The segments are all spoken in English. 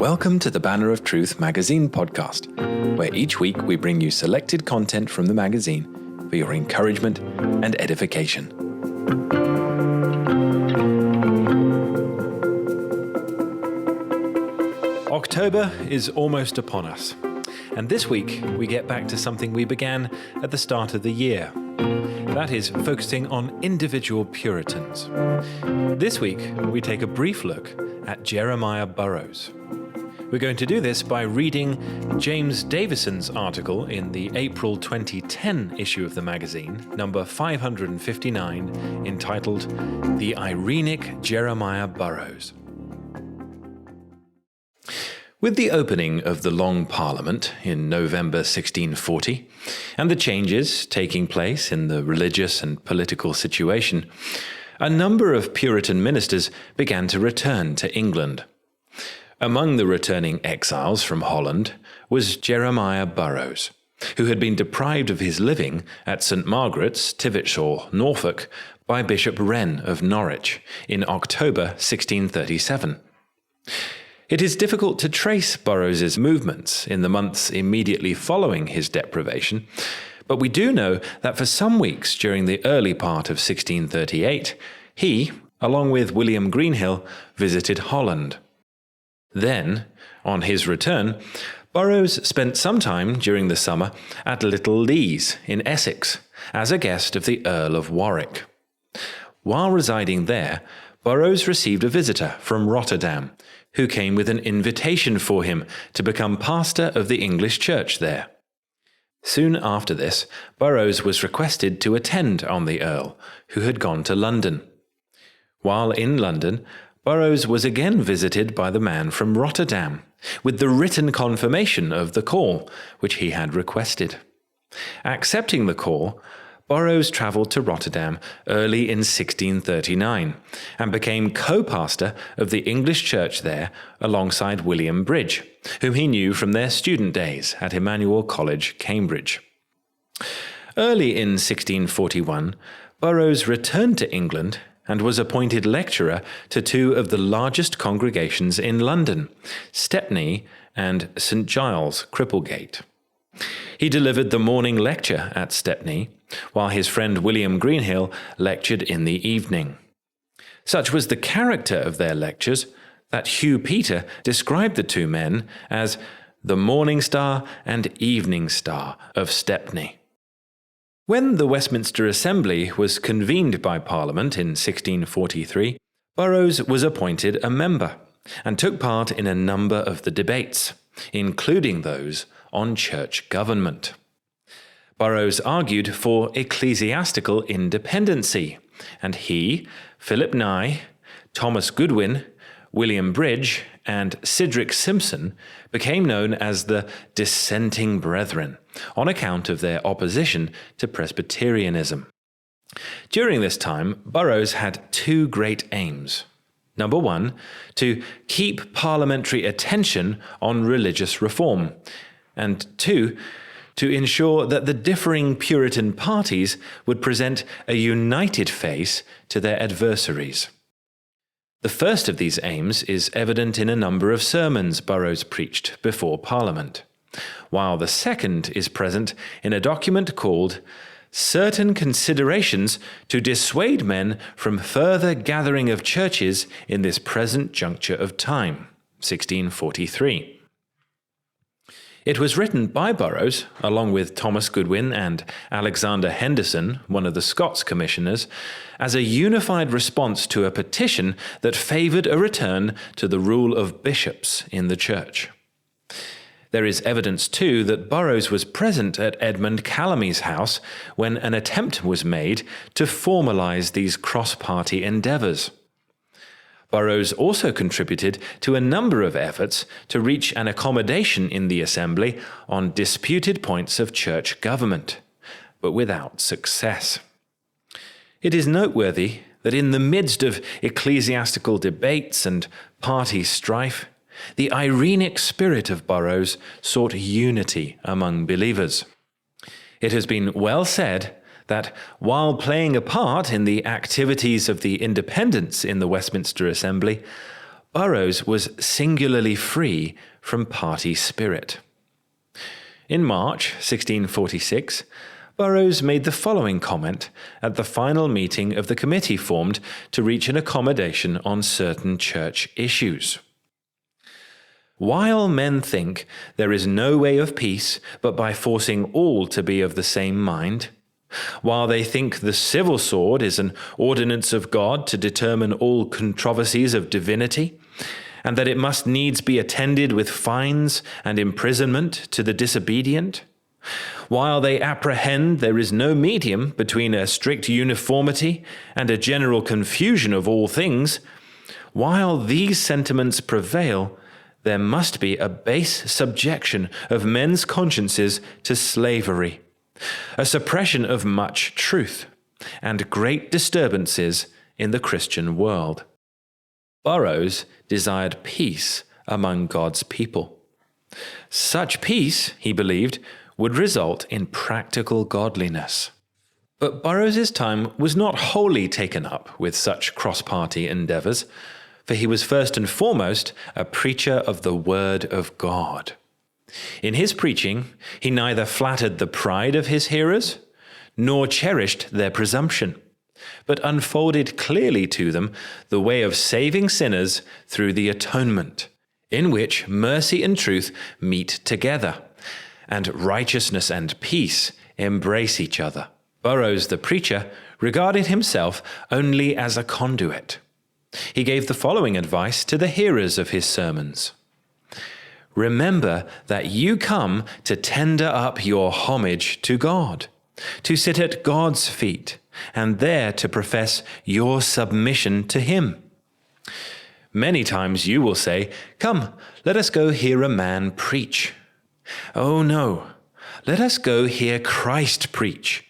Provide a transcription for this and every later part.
Welcome to the Banner of Truth magazine podcast, where each week we bring you selected content from the magazine for your encouragement and edification. October is almost upon us, and this week we get back to something we began at the start of the year. That is focusing on individual Puritans. This week we take a brief look at Jeremiah Burroughs. We're going to do this by reading James Davison's article in the April 2010 issue of the magazine, number 559, entitled The Irenic Jeremiah Burroughs. With the opening of the Long Parliament in November 1640, and the changes taking place in the religious and political situation, a number of Puritan ministers began to return to England. Among the returning exiles from Holland was Jeremiah Burroughs, who had been deprived of his living at St. Margaret's, Tivitshall, Norfolk, by Bishop Wren of Norwich in October 1637. It is difficult to trace Burroughs's movements in the months immediately following his deprivation, but we do know that for some weeks during the early part of 1638, he, along with William Greenhill, visited Holland. Then, on his return, Burroughs spent some time during the summer at Little Lees in Essex as a guest of the Earl of Warwick. While residing there, Burroughs received a visitor from Rotterdam, who came with an invitation for him to become pastor of the English church there. Soon after this, Burroughs was requested to attend on the Earl, who had gone to London. While in London, Burroughs was again visited by the man from Rotterdam, with the written confirmation of the call, which he had requested. Accepting the call, Burroughs travelled to Rotterdam early in 1639 and became co-pastor of the English church there alongside William Bridge, whom he knew from their student days at Emmanuel College, Cambridge. Early in 1641, Burroughs returned to England and was appointed lecturer to two of the largest congregations in London, Stepney and St. Giles, Cripplegate. He delivered the morning lecture at Stepney, while his friend William Greenhill lectured in the evening. Such was the character of their lectures that Hugh Peter described the two men as the morning star and evening star of Stepney. When the Westminster Assembly was convened by Parliament in 1643, Burroughs was appointed a member and took part in a number of the debates, including those on church government. Burroughs argued for ecclesiastical independency, and he, Philip Nye, Thomas Goodwin, William Bridge, and Cedric Simpson became known as the Dissenting Brethren on account of their opposition to Presbyterianism. During this time, Burroughs had two great aims. Number one, to keep parliamentary attention on religious reform, and two, to ensure that the differing Puritan parties would present a united face to their adversaries. The first of these aims is evident in a number of sermons Burroughs preached before Parliament, while the second is present in a document called Certain Considerations to Dissuade Men from Further Gathering of Churches in This Present Juncture of Time, 1643. It was written by Burroughs, along with Thomas Goodwin and Alexander Henderson, one of the Scots commissioners, as a unified response to a petition that favoured a return to the rule of bishops in the church. There is evidence, too, that Burroughs was present at Edmund Callamy's house when an attempt was made to formalise these cross-party endeavours. Burroughs also contributed to a number of efforts to reach an accommodation in the Assembly on disputed points of church government, but without success. It is noteworthy that in the midst of ecclesiastical debates and party strife, the Irenic spirit of Burroughs sought unity among believers. It has been well said that while playing a part in the activities of the independents in the Westminster Assembly, Burroughs was singularly free from party spirit. In March 1646, Burroughs made the following comment at the final meeting of the committee formed to reach an accommodation on certain church issues. While men think there is no way of peace but by forcing all to be of the same mind, while they think the civil sword is an ordinance of God to determine all controversies of divinity, and that it must needs be attended with fines and imprisonment to the disobedient, while they apprehend there is no medium between a strict uniformity and a general confusion of all things, while these sentiments prevail, there must be a base subjection of men's consciences to slavery, a suppression of much truth, and great disturbances in the Christian world. Burroughs desired peace among God's people. Such peace, he believed, would result in practical godliness. But Burroughs' time was not wholly taken up with such cross-party endeavors, for he was first and foremost a preacher of the Word of God. In his preaching, he neither flattered the pride of his hearers, nor cherished their presumption, but unfolded clearly to them the way of saving sinners through the atonement, in which mercy and truth meet together, and righteousness and peace embrace each other. Burroughs, the preacher, regarded himself only as a conduit. He gave the following advice to the hearers of his sermons. Remember that you come to tender up your homage to God, to sit at God's feet, and there to profess your submission to Him. Many times you will say, "Come, let us go hear a man preach." Oh no, let us go hear Christ preach.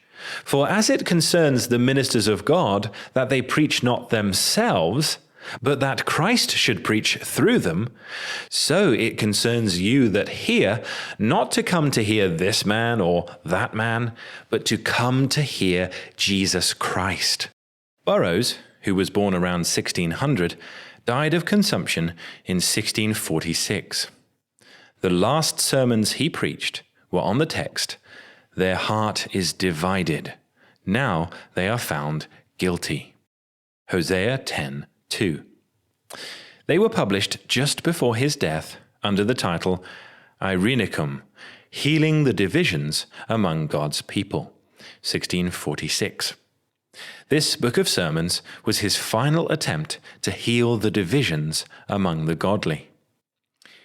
For as it concerns the ministers of God that they preach not themselves, but that Christ should preach through them, so it concerns you that hear, not to come to hear this man or that man, but to come to hear Jesus Christ. Burroughs, who was born around 1600, died of consumption in 1646. The last sermons he preached were on the text, "Their heart is divided. Now they are found guilty." Hosea 10:2. They were published just before his death under the title Irenicum, Healing the Divisions Among God's People, 1646. This book of sermons was his final attempt to heal the divisions among the godly.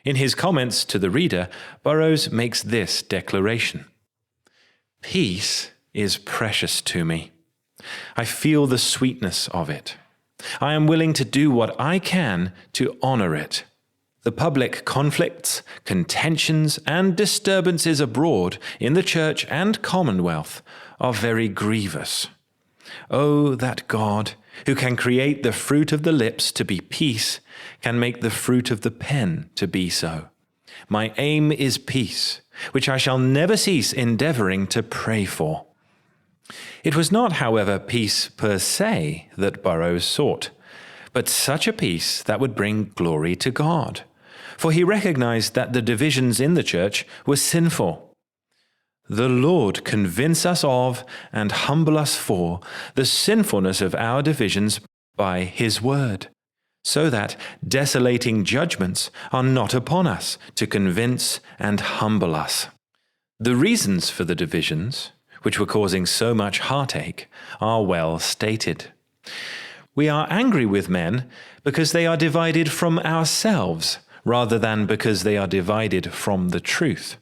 In his comments to the reader, Burroughs makes this declaration: "Peace is precious to me. I feel the sweetness of it. I am willing to do what I can to honor it. The public conflicts, contentions, and disturbances abroad in the church and commonwealth are very grievous. Oh, that God, who can create the fruit of the lips to be peace, can make the fruit of the pen to be so. My aim is peace, which I shall never cease endeavoring to pray for." It was not, however, peace per se that Burroughs sought, but such a peace that would bring glory to God, for he recognized that the divisions in the church were sinful. "The Lord convince us of and humble us for the sinfulness of our divisions by His word, so that desolating judgments are not upon us to convince and humble us." The reasons for the divisions, which were causing so much heartache, are well stated. We are angry with men because they are divided from ourselves, rather than because they are divided from the truth.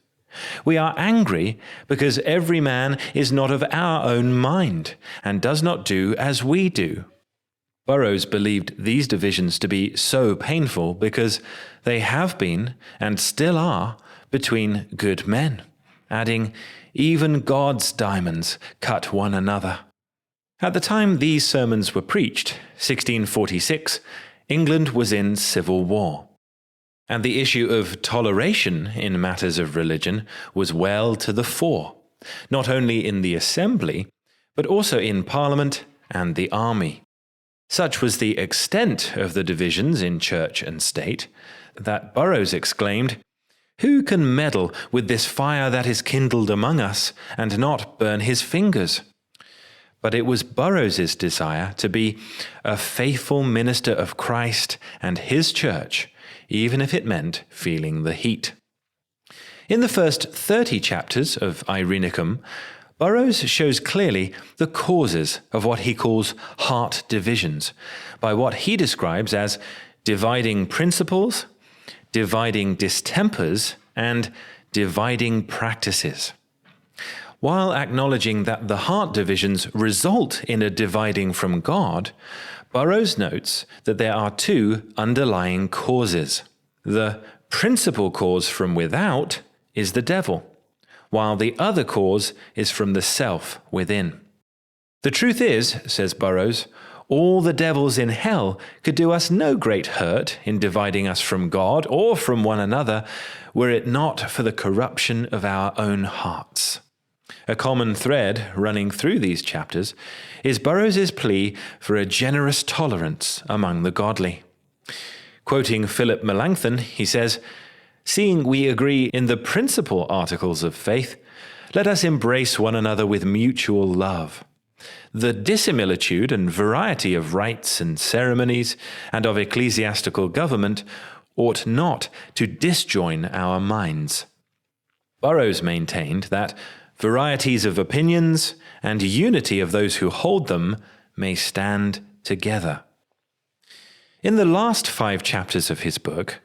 We are angry because every man is not of our own mind, and does not do as we do. Burroughs believed these divisions to be so painful because they have been, and still are, between good men, adding, "Even God's diamonds cut one another." At the time these sermons were preached, 1646, England was in civil war, and the issue of toleration in matters of religion was well to the fore, not only in the assembly, but also in Parliament and the army. Such was the extent of the divisions in church and state that Burroughs exclaimed, "Who can meddle with this fire that is kindled among us and not burn his fingers?" But it was Burroughs's desire to be a faithful minister of Christ and his church, even if it meant feeling the heat. In the first 30 chapters of Irenicum, Burroughs shows clearly the causes of what he calls heart divisions, by what he describes as dividing principles, dividing distempers, and dividing practices. While acknowledging that the heart divisions result in a dividing from God, Burroughs notes that there are two underlying causes. The principal cause from without is the devil, while the other cause is from the self within. The truth is, says Burroughs, all the devils in hell could do us no great hurt in dividing us from God or from one another, were it not for the corruption of our own hearts. A common thread running through these chapters is Burroughs's plea for a generous tolerance among the godly. Quoting Philip Melanchthon, he says, "Seeing we agree in the principal articles of faith, let us embrace one another with mutual love. The dissimilitude and variety of rites and ceremonies and of ecclesiastical government ought not to disjoin our minds." Burroughs maintained that varieties of opinions and unity of those who hold them may stand together. In the last 5 chapters of his book,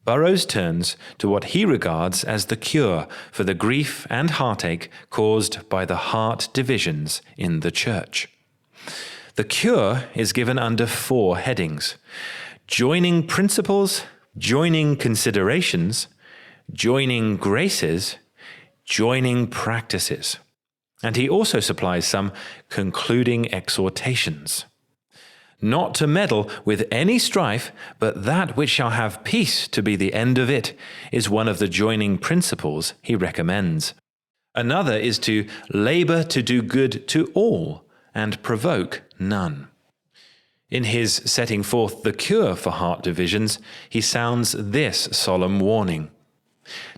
Burroughs turns to what he regards as the cure for the grief and heartache caused by the heart divisions in the church. The cure is given under 4 headings: joining principles, joining considerations, joining graces, joining practices. And he also supplies some concluding exhortations. Not to meddle with any strife, but that which shall have peace to be the end of it, is one of the joining principles he recommends. Another is to labor to do good to all, and provoke none. In his setting forth the cure for heart divisions, he sounds this solemn warning: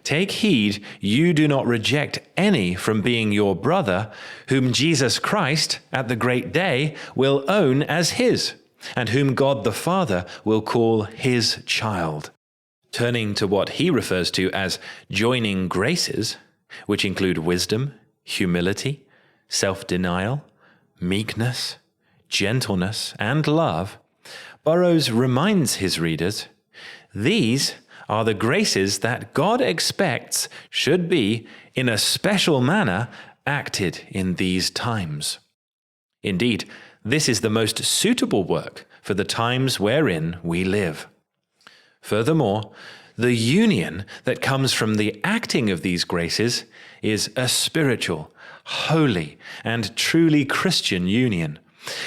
"Take heed you do not reject any from being your brother, whom Jesus Christ, at the great day, will own as his, and whom God the Father will call his child." Turning to what he refers to as joining graces, which include wisdom, humility, self-denial, meekness, gentleness, and love, Burroughs reminds his readers, these are the graces that God expects should be, in a special manner, acted in these times. Indeed, this is the most suitable work for the times wherein we live. Furthermore, the union that comes from the acting of these graces is a spiritual, holy, and truly Christian union,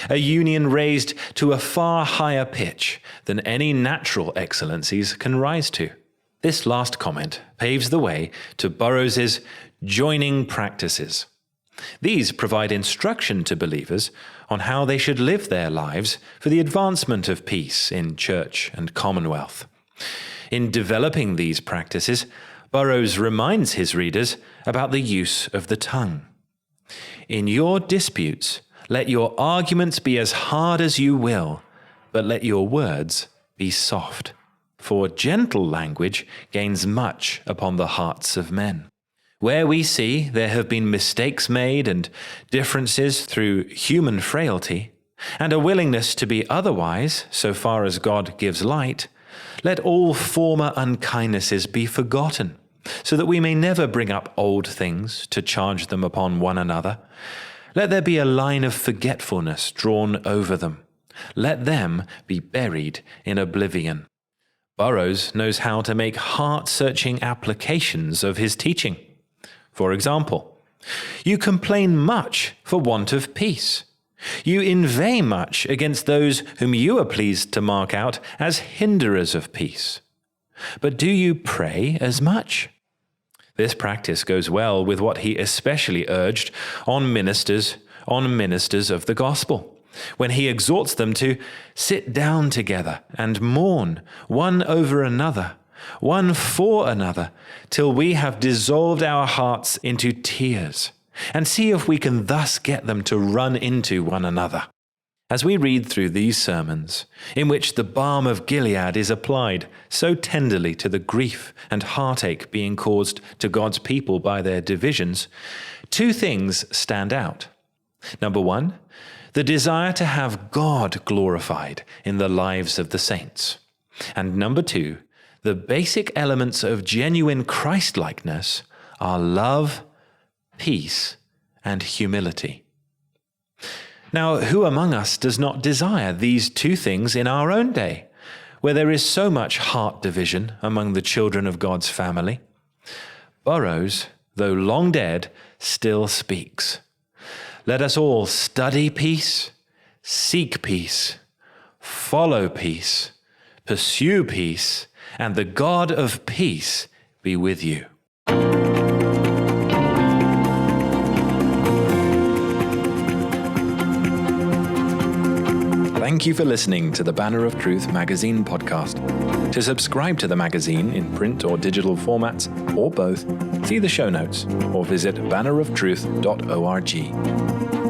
a union raised to a far higher pitch than any natural excellencies can rise to. This last comment paves the way to Burroughs's joining practices. These provide instruction to believers on how they should live their lives for the advancement of peace in church and commonwealth. In developing these practices, Burroughs reminds his readers about the use of the tongue. "In your disputes, let your arguments be as hard as you will, but let your words be soft. For gentle language gains much upon the hearts of men." Where we see there have been mistakes made and differences through human frailty, and a willingness to be otherwise so far as God gives light, let all former unkindnesses be forgotten, so that we may never bring up old things to charge them upon one another. Let there be a line of forgetfulness drawn over them. Let them be buried in oblivion. Burroughs knows how to make heart-searching applications of his teaching. For example, you complain much for want of peace. You inveigh much against those whom you are pleased to mark out as hinderers of peace. But do you pray as much? This practice goes well with what he especially urged on ministers of the gospel, when he exhorts them to sit down together and mourn one over another, one for another, till we have dissolved our hearts into tears, and see if we can thus get them to run into one another. As we read through these sermons, in which the balm of Gilead is applied so tenderly to the grief and heartache being caused to God's people by their divisions, two things stand out. Number one, the desire to have God glorified in the lives of the saints. And number two, the basic elements of genuine Christ-likeness are love, peace, and humility. Now, who among us does not desire these two things in our own day, where there is so much heart division among the children of God's family? Burroughs, though long dead, still speaks. Let us all study peace, seek peace, follow peace, pursue peace, and the God of peace be with you. Thank you for listening to the Banner of Truth magazine podcast. To subscribe to the magazine in print or digital formats, or both, see the show notes or visit banneroftruth.org.